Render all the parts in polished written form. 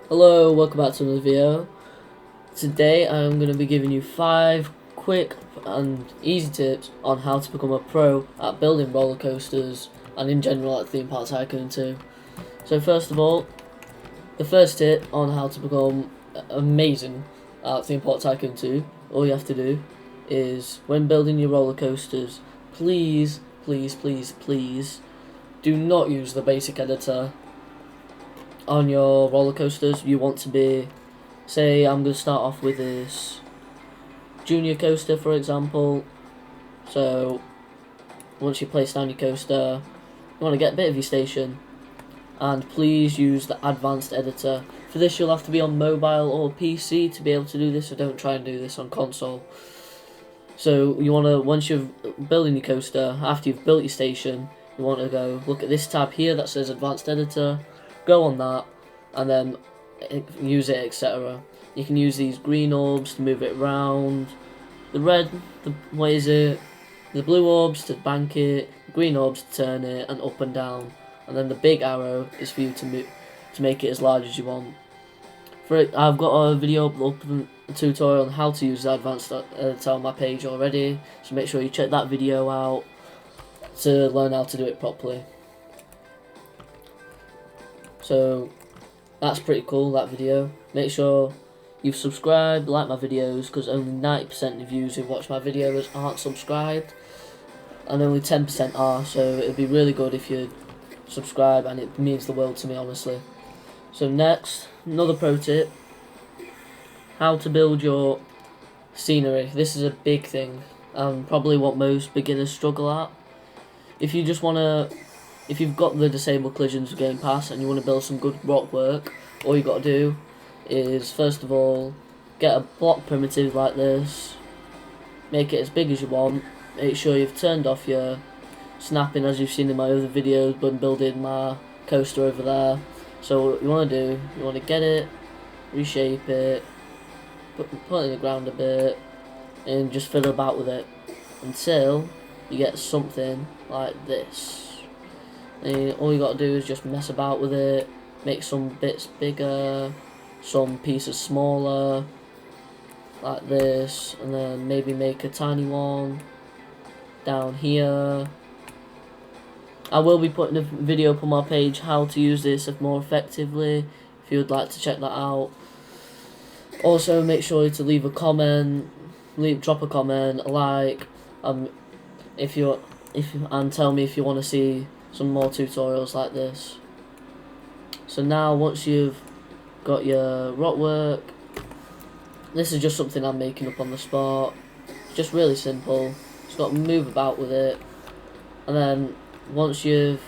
Hello, welcome back to another video. Today I'm going to be giving you 5 quick and easy tips on how to become a pro at building roller coasters and in general at Theme Park Tycoon 2. So first of all, the first tip on how to become amazing at Theme Park Tycoon 2, all you have to do is when building your roller coasters, please do not use the basic editor on your roller coasters. You want to be, say I'm going to start off with this junior coaster for example. So once you place down your coaster, you want to get a bit of your station, and please use the advanced editor. For this you'll have to be on mobile or PC to be able to do this, so don't try and do this on console. So you want to, once you're building your coaster, after you've built your station, you want to go look at this tab here that says advanced editor, go on that and then use it, etc. You can use these green orbs to move it around, the red, the blue orbs to bank it, green orbs to turn it and up and down, and then the big arrow is for you to make it as large as you want. I've got a video up, a tutorial on how to use the advanced editor on my page already, so make sure you check that video out to learn how to do it properly. So that's pretty cool, that video. Make sure you've subscribed, like my videos, because only 90% of you who watch my videos aren't subscribed, and only 10% are, so it'd be really good if you subscribe, and it means the world to me, honestly. So next, another pro tip, how to build your scenery. This is a big thing, and probably what most beginners struggle at. If you just want to, if you've got the disabled collisions game pass and you want to build some good rock work, all you got to do is first of all get a block primitive like this, make it as big as you want, make sure you've turned off your snapping as you've seen in my other videos when building my coaster over there. So what you want to do, you want to get it, reshape it, put it in the ground a bit and just fiddle about with it until you get something like this. And all you got to do is just mess about with it, make some bits bigger, some pieces smaller, like this, and then maybe make a tiny one down here. I will be putting a video up on my page how to use this more effectively, if you would like to check that out. Also make sure to leave a comment, drop a comment, a like, and tell me if you want to see some more tutorials like this. So now once you've got your rock work, this is just something I'm making up on the spot. It's just really simple. Just got to move about with it, and then once you've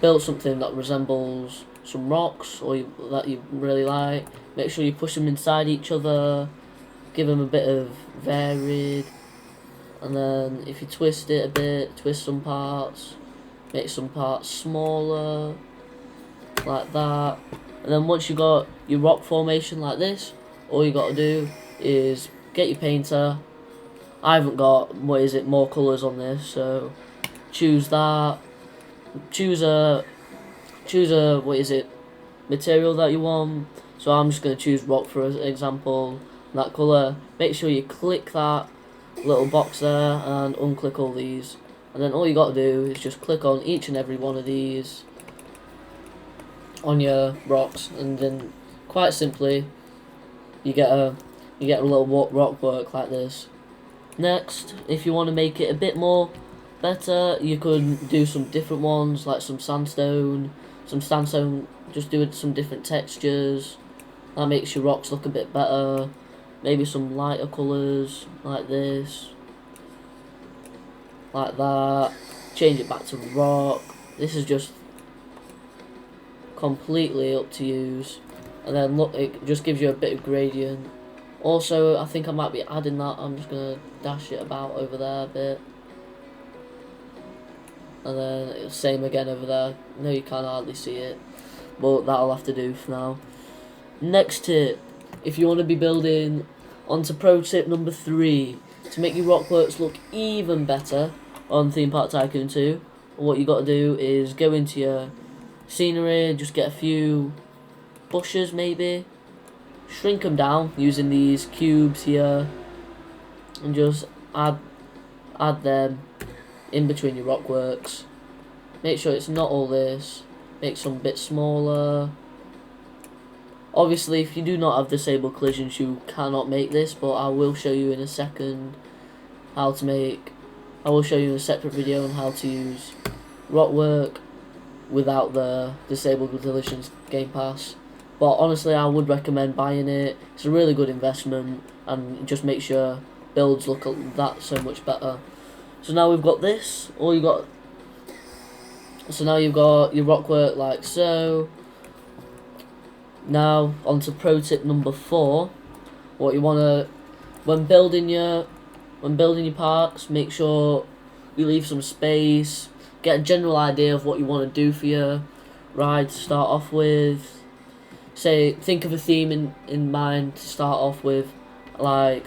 built something that resembles some rocks or that you really like, make sure you push them inside each other, give them a bit of varied, and then if you twist it a bit, twist some parts, make some parts smaller, like that. And then once you got your rock formation like this, all you got to do is get your painter. I haven't got, more colours on this, so choose that. Choose a material that you want. So I'm just going to choose rock for example, that colour. Make sure you click that little box there and unclick all these, and then all you got to do is just click on each and every one of these on your rocks, and then quite simply you get a little rock work like this. Next, if you want to make it a bit more better, you could do some different ones, like some sandstone, just do some different textures. That makes your rocks look a bit better. Maybe some lighter colours, like this, like that. Change it back to rock. This is just completely up to use. And then look, it just gives you a bit of gradient. Also, I think I might be adding that. I'm just going to dash it about over there a bit. And then same again over there. No, you can't hardly see it, but that'll have to do for now. Next tip, if you want to be building, onto pro tip number 3, to make your rockworks look even better on Theme Park Tycoon 2, what you got to do is go into your scenery, just get a few bushes maybe, shrink them down using these cubes here, and just add them in between your rockworks. Make sure it's not all this. Make some bit smaller. Obviously, if you do not have disabled collisions, you cannot make this, but I will show you in a second how to make. I will show you in a separate video on how to use Rockwork without the disabled collisions game pass. But honestly, I would recommend buying it. It's a really good investment, and just make sure builds look that so much better. So now we've got this. So now you've got your Rockwork like so. Now onto pro tip number 4. What you wanna when building your parks, make sure you leave some space. Get a general idea of what you want to do for your ride to start off with. Say, think of a theme in mind to start off with. Like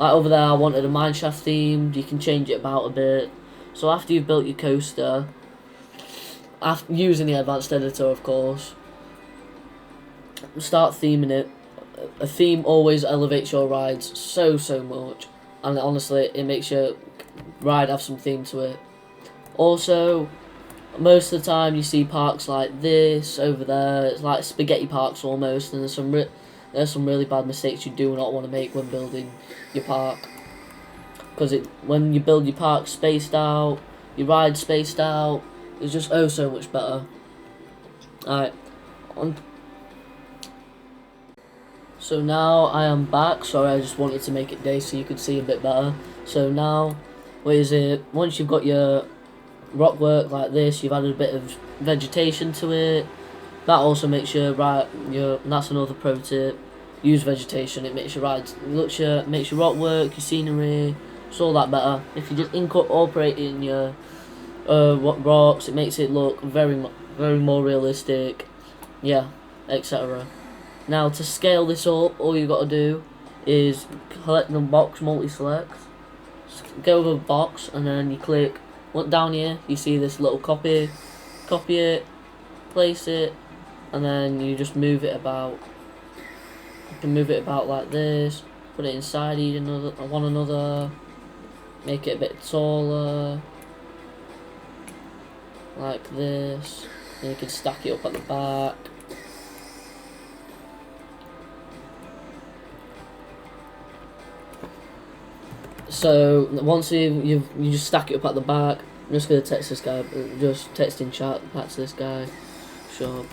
over there I wanted a mineshaft theme. You can change it about a bit. So after you've built your coaster, using the advanced editor of course, start theming it. A theme always elevates your rides so much, and honestly it makes your ride have some theme to it. Also, most of the time you see parks like this over there. It's like spaghetti parks almost, and there's some really bad mistakes you do not want to make when building your park, because when you build your park spaced out, your ride spaced out, it's just so much better. Alright, so now I am back. Sorry, I just wanted to make it day so you could see a bit better. So now, once you've got your Rockwork like this, you've added a bit of vegetation to it. That also makes that's another pro tip. Use vegetation. It makes your rides makes your Rockwork, your scenery, it's all that better. If you just incorporate it in your rocks, it makes it look very more realistic. Yeah, etc. Now to scale this up, all you got to do is collect the box multi-select. Go over box, and then you click. Look down here, you see this little copy it, place it, and then you just move it about. You can move it about like this, put it inside one another, make it a bit taller, like this, and you can stack it up at the back. So once you just stack it up at the back, I'm just gonna text this guy, just text in chat back to this guy. Shop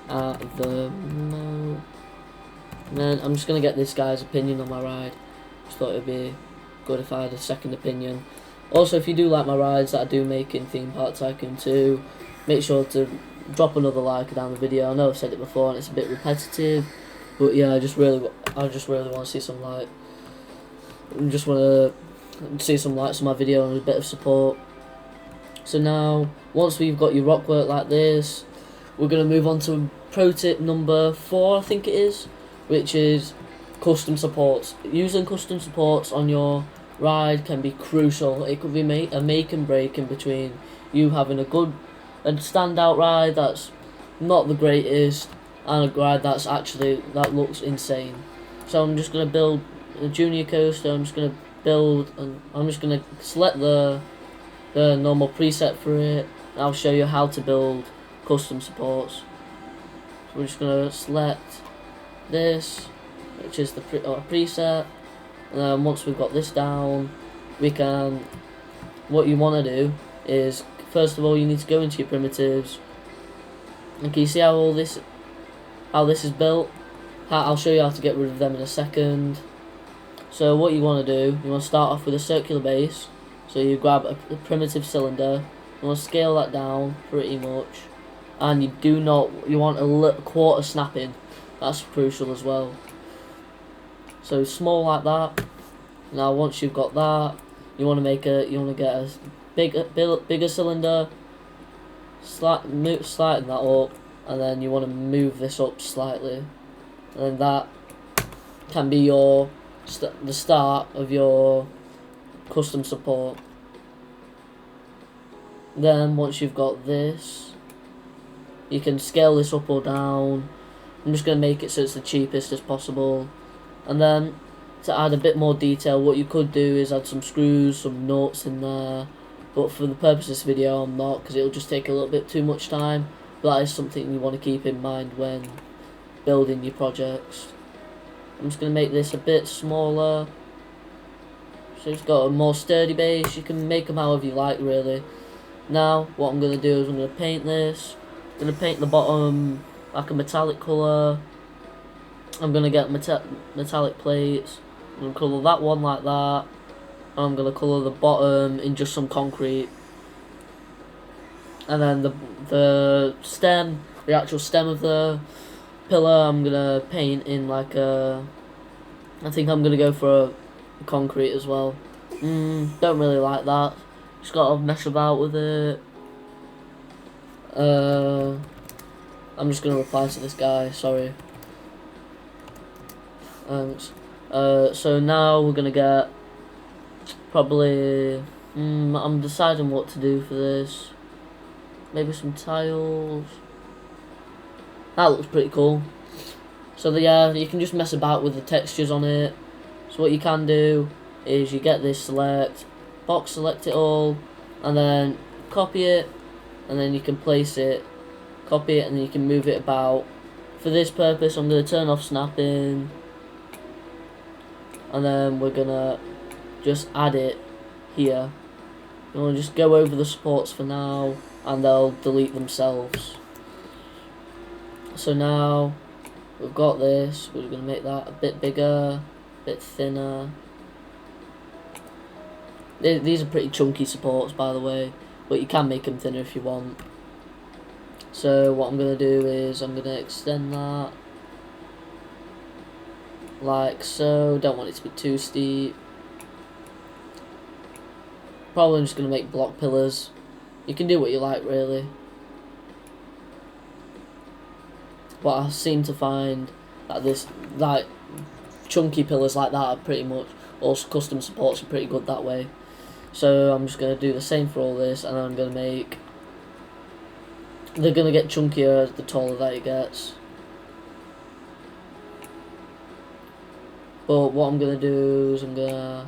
at the mo. And then I'm just gonna get this guy's opinion on my ride. Just thought it'd be good if I had a second opinion. Also, if you do like my rides that I do make in Theme Park Tycoon 2, make sure to drop another like down the video. I know I've said it before and it's a bit repetitive, but yeah, I just really want to see some like. Just want to see some likes on my video and a bit of support. So now, once we've got your Rockwork like this, we're going to move on to pro tip number 4, I think it is, which is custom supports. Using custom supports on your ride can be crucial. It could be a make and break in between you having a standout ride that's not the greatest, and a ride that looks insane. So I'm just going to build a junior coaster. I'm just going to build, and I'm just going to select the normal preset for it, and I'll show you how to build custom supports. So we're just going to select this, which is the preset, and then once we've got this down, what you want to do is, first of all, you need to go into your primitives, and can you see how this is built? I'll show you how to get rid of them in a second. So what you want to do, you want to start off with a circular base. So you grab a primitive cylinder, you want to scale that down pretty much, and you want a quarter snapping. That's crucial as well. So small like that. Now once you've got that, you want to get a bigger cylinder, sliding that up, and then you want to move this up slightly, and then that can be the start of your custom support. Then once you've got this, You can scale this up or down. I'm just going to make it so it's the cheapest as possible. And then to add a bit more detail, what you could do is add some screws, some nuts in there. But for the purpose of this video, I'm not, because it'll just take a little bit too much time. But that is something you want to keep in mind when building your projects. I'm just going to make this a bit smaller. So it's got a more sturdy base. You can make them however you like, really. Now, what I'm going to do is I'm going to paint this. I'm going to paint the bottom like a metallic colour. I'm going to get metallic plates. I'm going to colour that one like that. And I'm going to colour the bottom in just some concrete. And then the stem, the actual stem of the pillar, I'm going to paint in like a... I think I'm going to go for a concrete as well. Don't really like that. Just got to mess about with it. I'm just going to reply to this guy, sorry. So now we're going to get probably... I'm deciding what to do for this. Maybe some tiles. That looks pretty cool. So yeah, you can just mess about with the textures on it. So what you can do is you get this box select it all, and then copy it, and then you can place it, copy it, and then you can move it about. For this purpose, I'm going to turn off snapping, and then we're going to just add it here. And we'll just go over the supports for now, and they'll delete themselves. So now we've got this, we're going to make that a bit bigger, a bit thinner. These are pretty chunky supports, by the way, but you can make them thinner if you want. So what I'm going to do is I'm going to extend that like so. Don't want it to be too steep. Probably just going to make block pillars. You can do what you like, really. But I seem to find that this, like, chunky pillars like that are pretty much, also custom supports are pretty good that way. So I'm just going to do the same for all this, and I'm going to make... They're going to get chunkier the taller that it gets. But what I'm going to do is I'm going to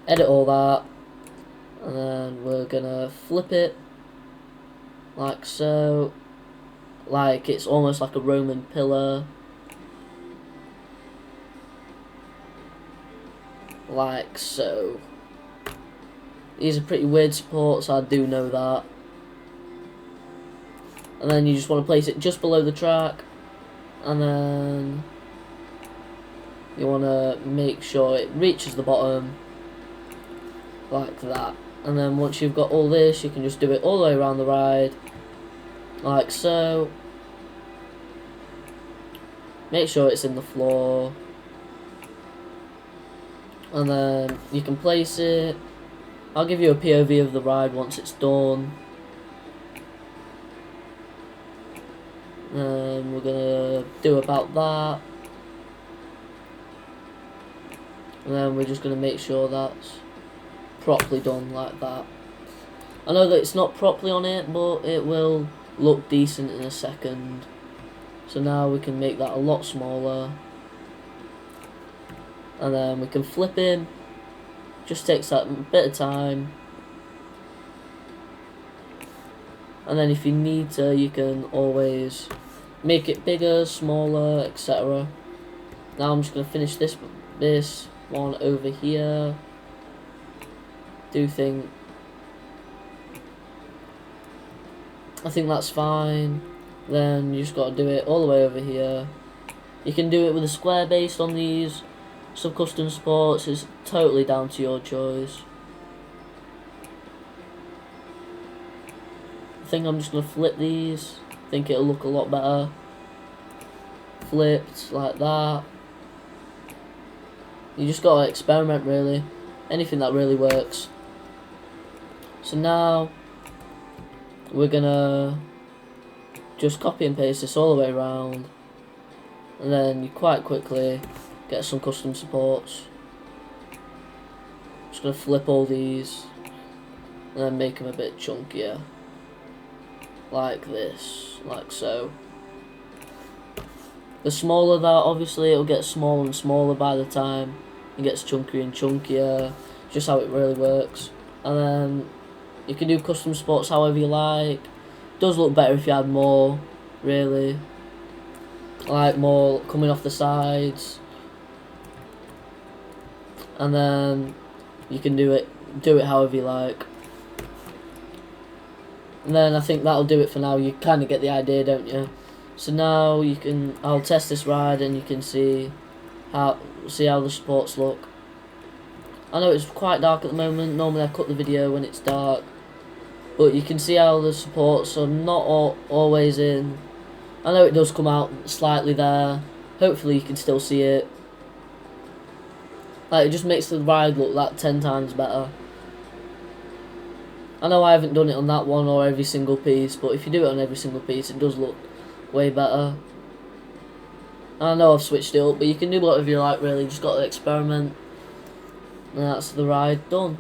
edit all that, and then we're going to flip it like so. Like it's almost like a Roman pillar. Like so. These are pretty weird supports, I do know that. And then you just want to place it just below the track. And then you want to make sure it reaches the bottom. Like that. And then once you've got all this, you can just do it all the way around the ride. Like so. Make sure it's in the floor. And then you can place it. I'll give you a POV of the ride once it's done. And we're gonna do about that. And then we're just gonna make sure that's properly done like that. I know that it's not properly on it, but it will look decent in a second. So now we can make that a lot smaller. And then we can flip in. Just takes that bit of time. And then if you need to, you can always make it bigger, smaller, etc. Now I'm just going to finish this one over here. I think that's fine. Then you just got to do it all the way over here. You can do it with a square based on these sub-custom supports. It's totally down to your choice. I think I'm just going to flip these. I think it'll look a lot better. Flipped like that. You just got to experiment, really. Anything that really works. So now we're going to just copy and paste this all the way around, and then you quite quickly get some custom supports. Just going to flip all these and then make them a bit chunkier. like this, like so. The smaller that, obviously it'll get smaller and smaller by the time it gets chunkier and chunkier, just how it really works. And then you can do custom spots however you like. Does look better if you add more, really, like more coming off the sides. And then you can do it however you like. And then I think that'll do it for now. You kind of get the idea, don't you? So now I'll test this ride and you can see how the supports look. I know it's quite dark at the moment. Normally I cut the video when it's dark, but you can see how the supports are not always in. I know it does come out slightly there. Hopefully you can still see it. Like, it just makes the ride look like 10 times better. I know I haven't done it on that one or every single piece, but if you do it on every single piece, it does look way better. And I know I've switched it up, but you can do whatever you like, really. Just got to experiment. And that's the ride done.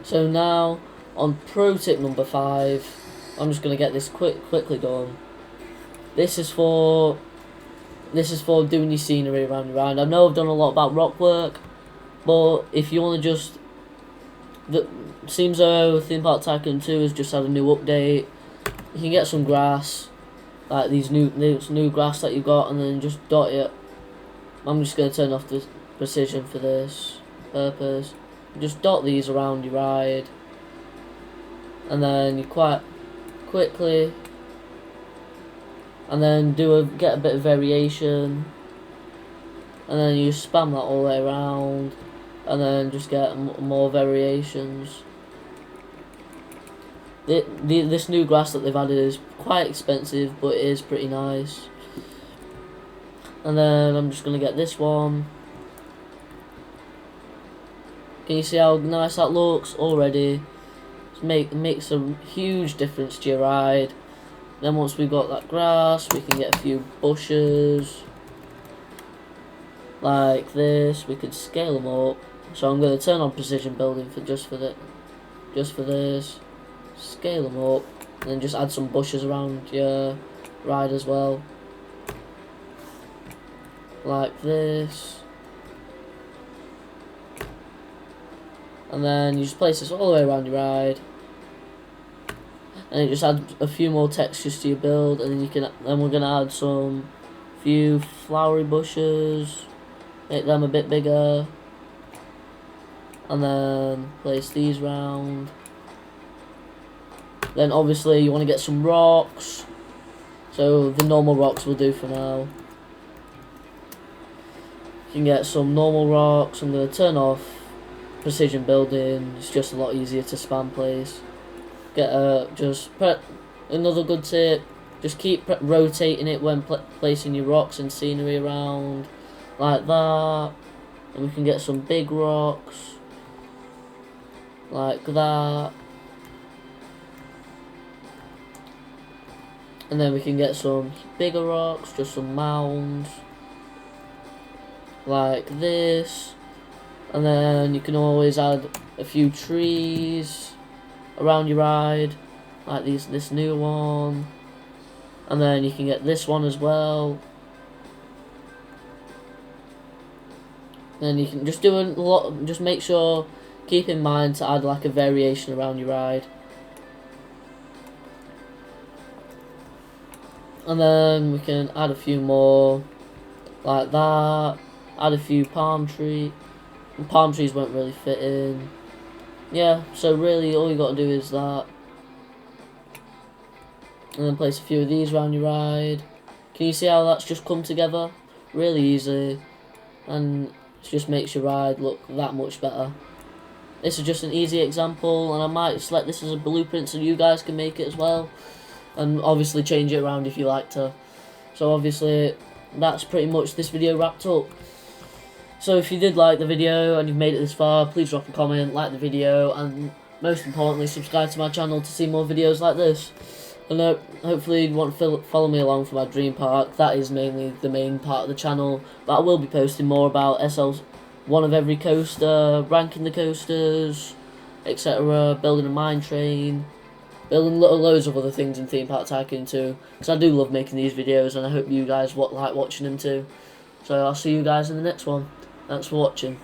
So now, on pro tip number 5, I'm just going to get this quickly done. This is for doing your scenery around your ride. I know I've done a lot about Rockwork, but if you want to just... seems though Theme Park Tycoon 2 has just had a new update. You can get some grass, like these new grass that you've got, and then just dot it. I'm just going to turn off the precision for this purpose. Just dot these around your ride, and then you quite quickly, and then get a bit of variation, and then you spam that all the way around, and then just get more variations. This new grass that they've added is quite expensive, but it is pretty nice. And then I'm just going to get this one. Can you see how nice that looks already? It makes a huge difference to your ride. Then once we've got that grass, we can get a few bushes like this. We can scale them up. So I'm going to turn on precision building just for this. Scale them up, and then just add some bushes around your ride as well, like this. And then you just place this all the way around your ride, and it just adds a few more textures to your build. And then we're gonna add some few flowery bushes, make them a bit bigger, and then place these round. Then obviously you want to get some rocks, so the normal rocks will do for now. You can get some normal rocks. I'm going to turn off precision building. It's just a lot easier to spam place. Another good tip, just keep rotating it when placing your rocks and scenery around, like that. And we can get some big rocks, like that. And then we can get some bigger rocks, just some mounds, like this. And then you can always add a few trees around your ride, like this new one. And then you can get this one as well. Then you can just do a lot. Just make sure, keep in mind to add like a variation around your ride. And then we can add a few more, like that. Add a few palm trees. Palm trees won't really fit in. Yeah, so really all you got to do is that. And then place a few of these around your ride. Can you see how that's just come together? Really easy. And it just makes your ride look that much better. This is just an easy example, and I might select this as a blueprint so you guys can make it as well. And obviously change it around if you like to. So obviously that's pretty much this video wrapped up. So if you did like the video and you've made it this far, please drop a comment, like the video, and most importantly subscribe to my channel to see more videos like this. And hopefully you want to follow me along for my dream park. That is mainly the main part of the channel, but I will be posting more about SL's one of every coaster, ranking the coasters, etc., building a mine train, building loads of other things in Theme Park Tycoon too, because I do love making these videos, and I hope you guys like watching them too. So I'll see you guys in the next one. Thanks for watching.